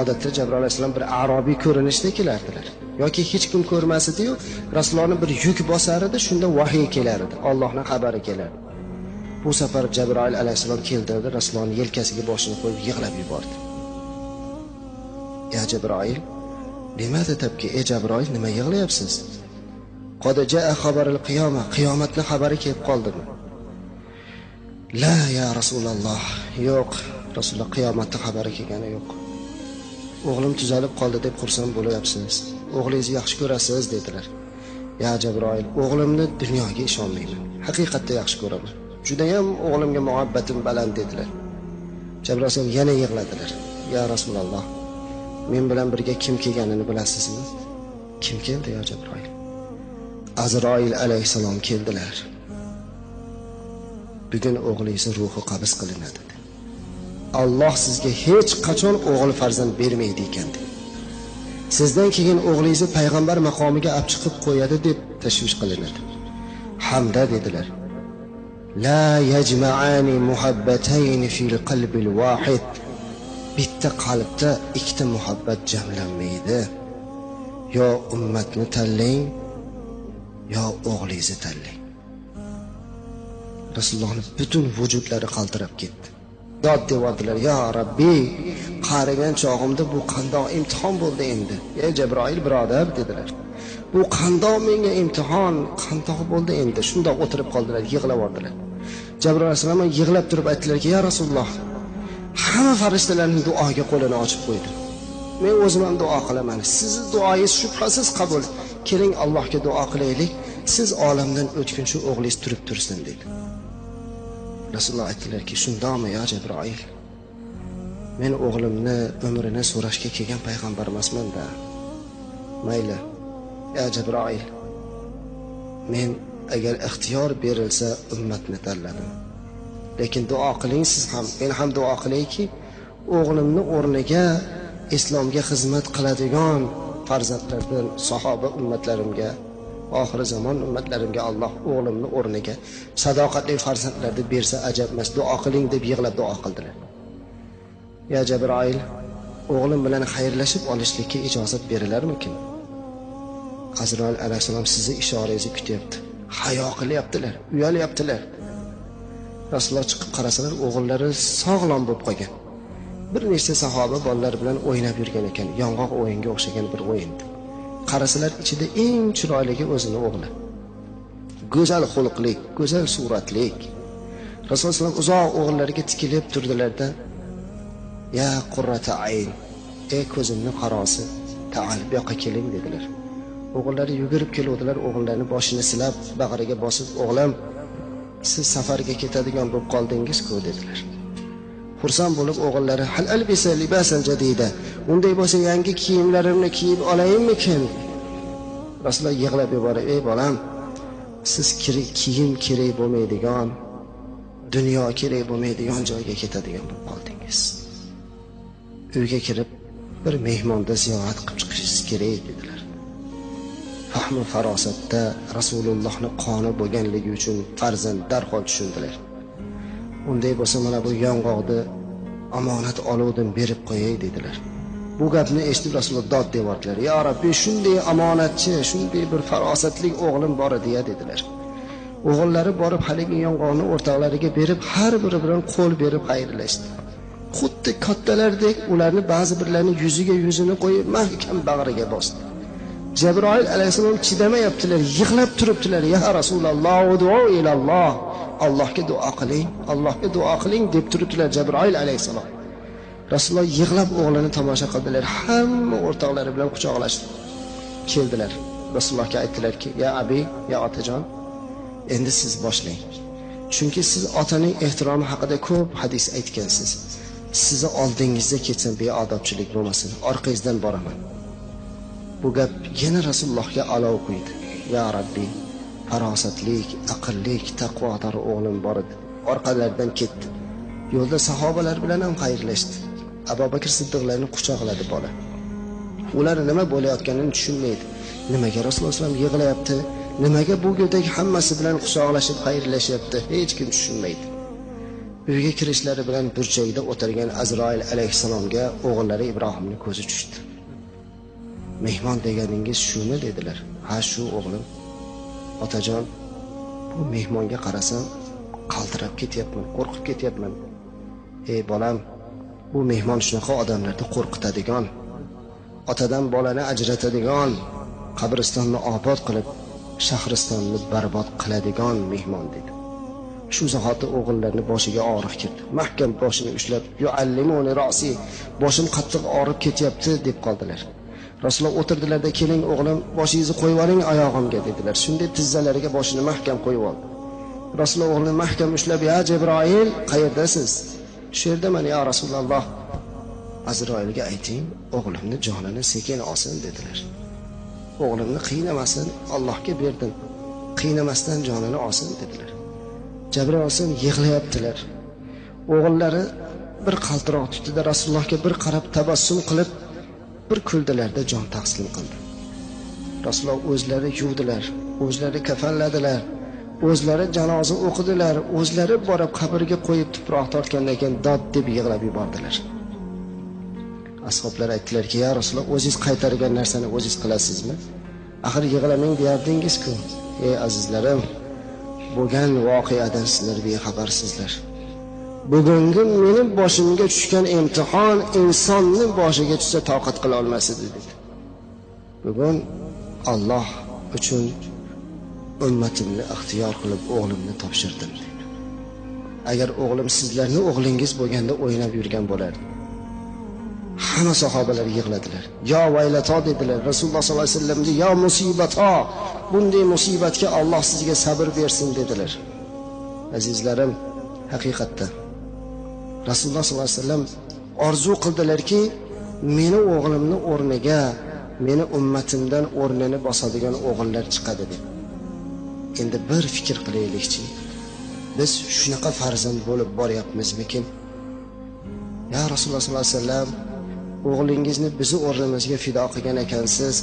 odatda Jabroil alayhissalom bir arobiy ko'rinishda kelardilar. Yoki hech kim ko'rmas edi-yu, Rasulullohni bir yuk bosar edi, shunda vahiy kelar edi, Allohning xabari kelardi. Bu safar Jabroil alayhissalom keldi, Rasulullohning yelkasiga boshini qo'yib yig'lab yubordi. Ya Jabroil, limada tabki? Ey Jabroil, nima yig'layapsiz? Qad jaa xabarul qiyoma, qiyomatning xabari kelib qoldimi? La ya Rasululloh, yo'q, Rasululloh qiyomatning xabari kelgani yo'q. O'g'lim tuzalib qoldi deb xursand bo'lyapsiz. O'g'lingizni yaxshi ko'rasiz dedilar. Ya Jabroil, o'g'limni dunyoga ishonmayman. Haqiqatda yaxshi ko'raman. Juda ham o'g'limga muhabbatim baland dedilar. Jabroil yana yig'ladilar. Ya Rasululloh, men bilan birga kim kelganini bilasizmi? Kim keldi ya Jabroil? Azroil alayhissalom keldilar. Bugun o'g'lingiz ruhi qabz qilinadi. Alloh sizga hech qachon o'g'il farzand bermaydi ekan. Sizdan keyin o'g'lingizni payg'ambar maqomiga olib chiqib qo'yadi deb tashvish qilinadi. Hamda dedilar. La yajma'ani muhabbatayn fil qalbil wahid. Bitta qalbda ikkita muhabbat jamlanmaydi. Yo ummatni tanlang, yo o'g'lingizni tanlang. Rasulullohning butun vujudlari qaltirab ketdi. Dod devordilar, ya Rabbiy, qarigan chog'imda bu qandoq imtihon bo'ldi endi. Ey Jabroil birodar dedilar. Bu qandoq menga imtihon, qandoq bo'ldi endi. Shundoq o'tirib qoldilar, yig'lab vordilar. Jabroil alayhisalom yig'lab turib aytdilarki, ya Rasululloh, hamma farishtalarning duoga qo'lini ochib qo'ydi. Men o'zim ham duo qilaman. Sizning duoyingiz shubhasiz qabul. Keling Allohga duo qilaylik. Siz olamdan o'tguncha o'g'lingiz turib tursin dedi. Rasululloh aytdilarki, shundami ya Jabroil? Men o'g'limni umrini so'rashga kelgan payg'ambar emasman-da. Mayli, ya Jabroil. Men agar ixtiyor berilsa ummatni tanladim. Lekin duo qiling siz ham, men ham duo qilayki, o'g'limni o'rniga islomga xizmat qiladigan farzandlardan sahoba ummatlarimga, oxir zamon ummatlarimga Alloh o'g'limni o'rniga sadoqatli farzandlarni bersa ajab emas. Duo qiling deb yig'lab duo qildilar. Ya Jabroil, o'g'lim bilan xayrlashib olishlikka ijozat berilarmikin? Azroil alayhissalom sizni ishorangizni kutyapti. Hayo qilyaptilar, uyalyaptilar. Rasululloh chiqib qarasalar, o'g'illari sog'lom bo'lib qolgan. Bir nechta sahoba bolalar bilan o'ynab yurgan ekan, yong'oq o'yinga o'xshagan bir o'yindi. Qarasalar ichida eng chiroyligi o'zini o'g'li. Go'zal xulqlik, go'zal suratlik. Rasululloh sollallohu alayhi vasallam uzoq o'g'illariga tikilib turdilarda, "Ya qurrata ayn, ey ko'zimning qarosi, ta'al bu yoqqa keling" dedilar. O'g'illari yugurib keluvdilar, o'g'illarini boshini silab, bag'riga bosib, "O'g'lim, siz safarga ketadigan bo'lib qoldingiz-ku" dedilar. Xursand bo'lib o'g'illari, "Hal albisa libasan jadida, unday bo'lsa yangi kiyimlarimni kiyib olayimmikin?" Rasululloh yig'lab yuborib, "Ey bolam, siz kiyim kerak bo'lmaydigan, dunyo kerak bo'lmaydigan joyga ketadigan bo'lib qoldingiz. Uyga kirib bir mehmonda ziyorat qilib chiqishingiz kerak" dedilar. Fahmi farosatda Rasulullohning qoni bo'lganligi uchun farzand darhol tushundilar. Unday bo'lsa mana bu yong'oqni omonat oluvdim berib qo'yay dedilar. Bu gapni eshitib Rasululloh dod devordilar. "Ya Rabbi, shunday omonatchi, shunday bir farosatli o'g'lim bor edi" dedilar. O'g'illari borib haligi yong'oqni o'rtoqlariga berib, har biri bilan qo'l berib xayrlashdi. Xuddi kattalardek ularni ba'zi birlarning yuzini qo'yib mahkam bag'riga bosdi. Jabroil alayhissalom chidamayaptilar, yig'lab turibdilar. "Ya Rasululloh, duo ilalloh, Allohga duo qiling, Allohga duo qiling" deb turibdilar Jabroil alayhissalom. Rasululloh yig'lab o'g'lini tomosha qildilar. Hamma o'rtoqlari bilan quchoqlashdi. Keldilar. Rasulullohga aytdilarki, "Ya abi, ya otajon, endi siz boshlang. Chunki siz otaning ehtiromi haqida ko'p hadis aytgansiz. Sizni oldingizda ketsam beodobchilik bo'lmasin, orqangizdan boraman." Bu gap yana Rasulullohga olov quydi. "Ya Rabbi, farosatlik, aqllik, taqvodor o'g'lim bor edi." Orqalaridan ketdi. Yo'lda sahobalar bilan ham xayrlashdi. Abu Bakr Siddiqlarni quchoqladi bola. Ular nima bo'layotganini tushunmaydi. Nimaga Rasululloh sollallohu alayhi vasallam yig'layapti? Nimaga bu yo'ldagi hammasi bilan quchoqlashib xayrlashyapti? Hech kim tushunmaydi. Uyga kirishlari bilan burchakda o'tirgan Azroil alayhissalomga o'g'illari Ibrohimning ko'zi tushdi. Mehmon deganingiz shuni dedilar. Ha, shu o'g'lim. Otajon, bu mehmonga qarasam qaltirab ketyapman, qo'rqib ketyapman. Ey bolam, bu mehmon shunaqa odamlarni qo'rqitadigan, otadan bolani ajratadigan, qabristonni obod qilib, shahristonni barbod qiladigan mehmon dedi. Shu zahoti o'g'illarning boshiga og'riq kirdi. Mahkam boshini ushlab, "Yuallimuni ra'si", boshim qattiq og'rib ketyapti deb qoldilar. Rasululloh o'tirdilarda, "Keling o'g'lim, boshingizni qo'yib oling oyog'imga" dedilar. Shunday tizzalariga boshini mahkam qo'yib oldi. Rasululloh o'g'lini mahkam ushlab, "Ya Jibroil, qayerdasiz?" "Shu yerdaman ya Rasululloh." "Azroilga ayting, o'g'limni jonini sekin olsin" dedilar. "O'g'limni qiynamasin, Allohga berdim. Qiynamasdan jonini olsin" dedilar. Jabroil olsin yig'layaptilar. O'g'illari bir qaltiroq tutdi, Rasulullohga bir qarab tabassum qilib bir kuldilarda jon taslim qildi. Rasululloh o'zlari yuvdilar, o'zlari kafanladilar, o'zlari janoza o'qidilar, o'zlari borib qabrga qo'yib tuproq tortgandan keyin dod deb yig'lab yubordilar. Ashoblar aytdilarki, "Ya Rasululloh, o'zingiz qaytargan narsani o'zingiz qilasizmi? Axir yig'lamang deyardingiz-ku." Ey azizlarim, bo'lgan voqeadan sizlar bexabarsizlar. Bugungi mening boshimga tushgan imtihon insonning boshiga tushsa toqat qila olmas edi dedi. Bugun Alloh uchun ummatimni ixtiyor qilib o'g'limni topshirdim dedi. Agar o'g'lim sizlarning o'g'lingiz bo'lganda o'ynab yurgan bo'lardi. Hamma sahobalar yig'ladilar. "Ya vaylato" dedilar. Rasululloh sollallohu alayhi vasallamga "Ya musibato, bunday musibatga Alloh sizga sabr bersin" dedilar. Azizlarim, haqiqatda Rasululloh sollallohu alayhi vasallam orzu qildilarki, meni o'g'limni o'rniga, meni ummatimdan o'rnini bosadigan o'g'illar chiqadi deb. Endi bir fikr qilaylikchi. Biz shunaqa farzand bo'lib boryapmizmikin? Ya Rasululloh sollallohu alayhi vasallam, o'g'lingizni bizni o'rnimizga fido qilgan ekansiz,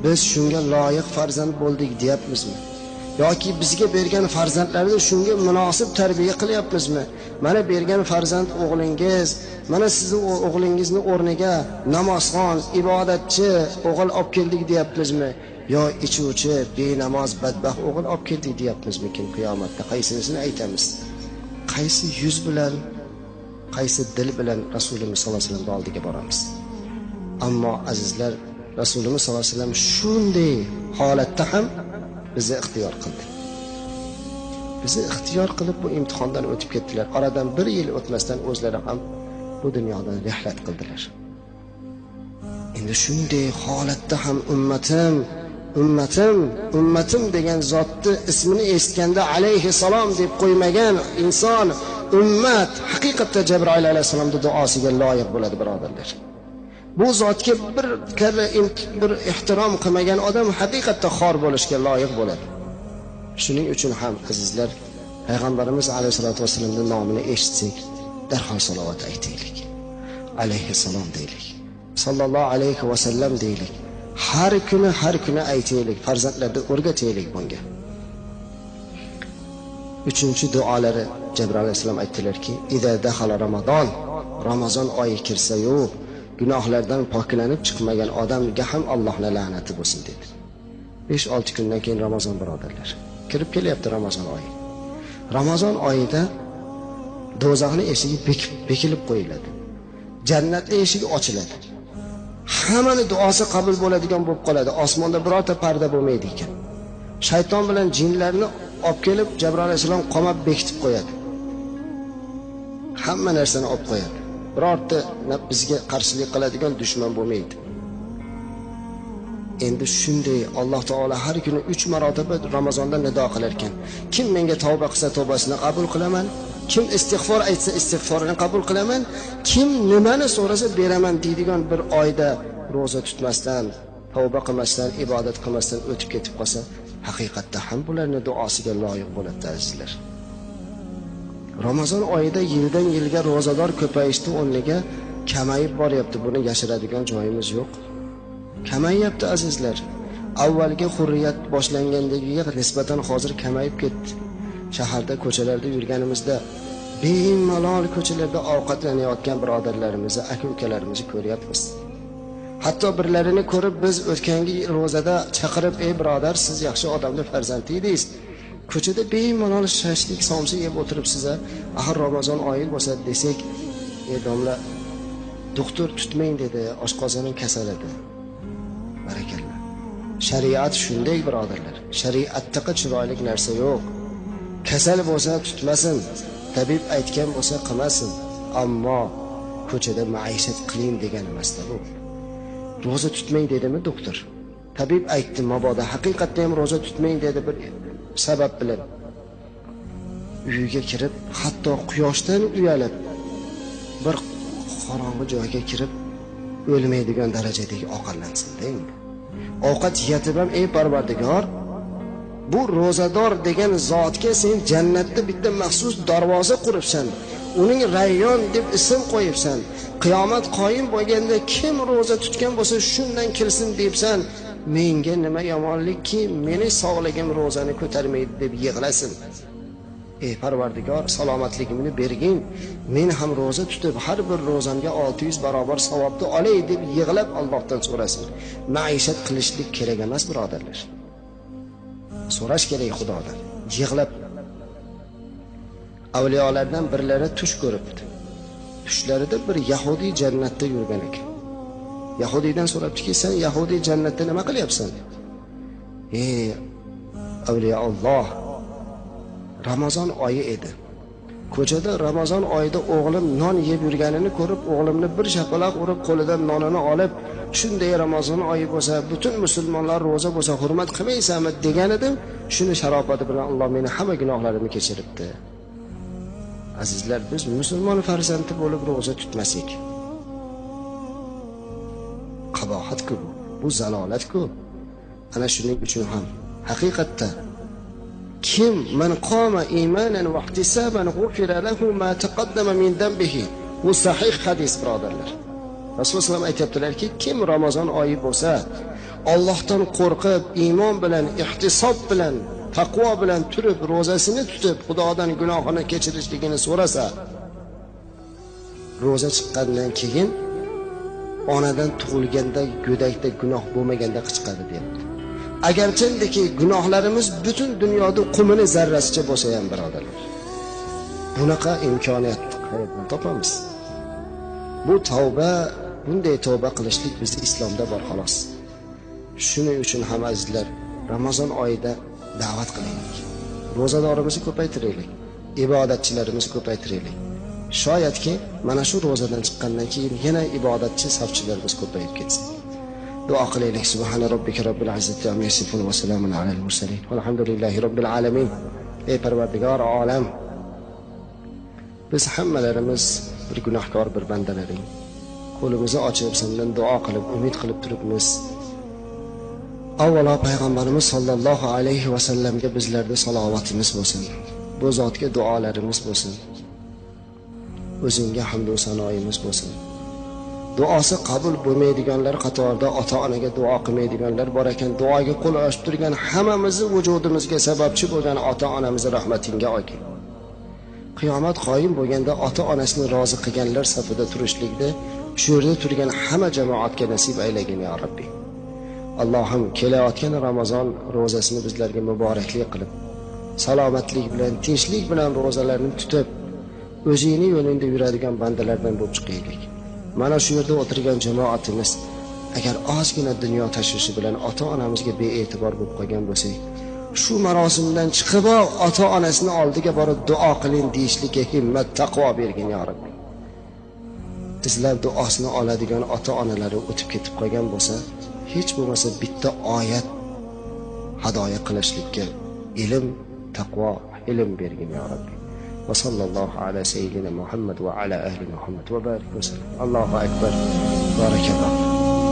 biz shunga loyiq farzand bo'ldik deyapmizmi? Yoki bizga bergan farzandlarni shunga munosib tarbiya qilyapmizmi? Mana bergan farzand o'g'lingiz, mana sizning o'g'lingizni o'rniga namozxon, ibodatchi o'g'il olib keldik deyapmizmi? Yo ichuvchi, benamoz, badbaxt o'g'il olib keldik deyapmizmikin qiyomatda? Qaysinisini aytamiz? Qaysi yuz bilan, qaysi dil bilan Rasululloh sollallohu alayhi vasallam oldiga boramiz? Ammo azizlar, Rasululloh sollallohu alayhi vasallam shunday holatda ham bizni ixtiyor qildi. Bizni ixtiyor qilib bu imtihondan o'tib ketdilar. Oradan 1 yil o'tmasdan o'zlari ham bu dunyodan rihlat qildilar. Endi shunday holatda ham ummatim degan zotni ismini eshitganda alayhissalom deb qo'ymagan inson, ummat haqiqatda Jabroil alayhissalomning duosiga loyiq bo'ladi, birodarlar. Bu zotga bir karra bir ehtirom qilmagan odam haqiqatda xor bo'lishga loyiq bo'ladi. Shuning uchun ham azizlar, payg'ambarimiz alayhisolatu vasallamning nomini eshitsak, darhol salovat aytaylik. Alayhissalom deylik. Sallallohu alayhi vasallam deylik. Har kuni aytaylik, farzandlarga o'rgataylik bunga. 3-duolari Jabroil alayhissalom aytdilarki, "Ida dahala Ramazon oyi kirsa-yu, gunohlardan poklanib chiqmagan odamga ham Allohning la'nati bo'lsin" dedi. 5-6 kundan keyin Ramazon, birodarlar. Kirib kelyapti Ramazon oyi. Ramazon oyida do'zaxning eshigi bekilib qo'yiladi. Jannatning eshigi ochiladi. Hammaning duosi qabul bo'ladigan bo'lib qoladi. Osmonda birorta parda bo'lmaydi ekan. Shayton bilan jinlarni olib kelib Jabroil alayhisalom qamab bekitib qo'yadi. Hamma narsani olib qo'yadi. Birorta bizga qarshilik qiladigan dushman bo'lmaydi. Endi shunday Alloh taolo har kuni 3 marotaba Ramazonda nido qilar ekan. Kim menga tavba qilsa tavbasini qabul qilaman, kim istig'for aytsa istig'forini qabul qilaman, kim nimani so'rasa beraman deydigan bir oyda roza tutmasdan, tavba qilmasdan, ibodat qilmasdan o'tib ketib qolsa, haqiqatda ham bularning duosiga loyiq bo'ladi azizlar. Ramazon oyida yildan yilga rozador ko'payishdi, o'rniga kamayib boryapti. Buni yashiradigan joyimiz yo'q. Kamayyapti azizlar. Avvalgi hurriyat boshlangandagiga nisbatan hozir kamayib ketdi. Shaharda, ko'chalarda yurganimizda bemalol ko'chalarda ovqatlanayotgan birodarlarimizni, aka-ukalarimizni ko'ryapmiz. Hatto birlarini ko'rib biz o'tgangi ro'zada chaqirib, "Ey birodar, siz yaxshi odamning farzandi edingiz. Ko'chada bemalol shashlik somsa yeb o'tiribsiz, axir Ramazon oyi bo'lsa" desak, "Ey domla, doktor tutmang" dedi, "oshqozonim kasal edi." Barakalloh. Shariat shunday birodarlar. Shariatda chiroyli narsa yo'q. Kasal bo'lsa tutmasin, tabib aytgan bo'lsa qilmasin, ammo ko'chada maishat qiling degan emasda bu. Roza tutmang dedimi doktor? Tabib aytdi, mabodo haqiqatda ham roza tutmang dedi bir sabab bilan. Uyiga kirib, hatto quyoshdan uyalib, bir qorong'i joyga kirib o'lmaydigan darajadagi ovqatlansin endi. Ovqat yetib ham, "Ey Parvardigor, bu ro'zador degan zotga sen jannatda bitta maxsus darvoza quribsan. Uning Rayyon deb ism qo'yibsan. Qiyomat qoyim bo'lganda kim ro'za tutgan bo'lsa shundan kirsin debsan. Menga nima yomonlikki, meni sog'ligim ro'zani ko'tarmaydi" deb yig'lasin. "Ey Parvardigor, salomatligimni bergin. Men ham ro'za tutib har bir ro'zamga 600 barobar savobni olay" deb yig'lab Allohdan so'rasin. Maishat qilishlik kerak emas, birodarlar. So'rash kerak Xudodan. Yig'lab. Avliyolardan birlari tush ko'ribdi. Tushlarida bir Yahudi jannatda yurgan ekan. Yahudiydan so'rabdiki, "Sen Yahudi jannatda nima qilyapsan?" "Ey avliyo Alloh, Ramazon oyi edi. Ko'chada Ramazon oyida o'g'lim non yeb yurganini ko'rib, o'g'limni bir shapaloq urib, qo'lidan nonini olib, shunday Ramazon oyi bo'lsa, butun musulmonlar roza bo'lsa hurmat qilmaysanmi degan edim. Shuni sharofati bilan Alloh meni hamma gunohlarimni kechiribdi." Azizlar, biz musulmon farzandi bo'lib roza tutmasak, qabohat-ku bu. Bu zalolat-ku. Ana shuning uchun ham haqiqatda kim man qoma imanan va ihtisaban g'ufira lahu ma taqaddama min dambihi. Bu sahih hadis, birodarlar. Rasululloh sollallohu alayhi vasallam aytibdilarki, kim Ramazon oyi bo'lsa, Allohdan qo'rqib, iymon bilan, ihtisob bilan, taqvo bilan turib, ro'zasini tutib, Xudodan gunohini kechirishligini so'rasa, ro'za chiqqandan keyin onadan tug'ilganda go'dakda gunoh bo'lmaganda chiqadi deyapti. Agarchindiki gunohlarimiz butun dunyoda qumini zarrasicha bo'lsa ham, birodarlar, bunaqa imkoniyat qayerdan topamiz? Bu tavba, bunday tavba qilishlik bizning islomda bor xolos. Shuning uchun ham azizlar, Ramazon oyida da'vat qilaylik. Ro'zadorimizni ko'paytiraylik, ibodatchilarimizni ko'paytiraylik. Shoyatki mana shu ro'zadan chiqqandan keyin yana ibodatchi safchilarimiz ko'payib ketsin. Duo qilaylik. Subhana robbika robbil izzati amma yasifun va salamun alal mursalin. Alhamdulillahi robbil alamin. Ey Parvardigor olam, biz hammalarimiz bir gunohkor, bir bandalaring. Qo'limizni ochib sendan duo qilib, umid qilib turibmiz. Avvalo payg'ambarimiz sollallohu alayhi va sallamga bizlarda salovatimiz bo'lsin. Bu zotga duolarimiz bo'lsin. O'zingga hamd va sanoyimiz bo'lsin. Duosi qabul bo'lmaydiganlar qatorida ota-onaga duo qilmaydiganlar bor ekan. Duoga qo'l ochib turgan hammamizni vujudimizga sababchi bo'lgan ota-onamizni rahmatingga olgin. Qiyomat qoyim bo'lganda ota-onasini rozi qilganlar safida turishlikda shu yerda turgan hamma jamoatga nasib aylagin ya Rabbi. Allohim, kelayotgan Ramazon ro'zasini bizlarga muboraklik qilib, salomatlik bilan, tinchlik bilan ro'zalarni tutib, o'zingning yo'lingda yuradigan bandalardan bo'lib chiqaylik. Mana shu yerda o'tirgan jamoatimiz agar ozgina dunyo tashvishi bilan ota-onamizga bee'tibor bo'lib qolgan bo'lsak, shu marosimdan chiqib ota-onasini oldiga borib duo qiling deyishlikka himmat, taqvo bergin ya Rabbi. Sizlar duosini oladigan ota-onalari o'tib ketib qolgan bo'lsa, hech bo'lmasa bitta oyat hadoya qilishlikka ilm, taqvo, ilm bergin ya Rabbi. Va sallallohu ala sayyidina Muhammad va ala ahli Muhammad va barik va sallam. Allohu akbar. Barakalloh.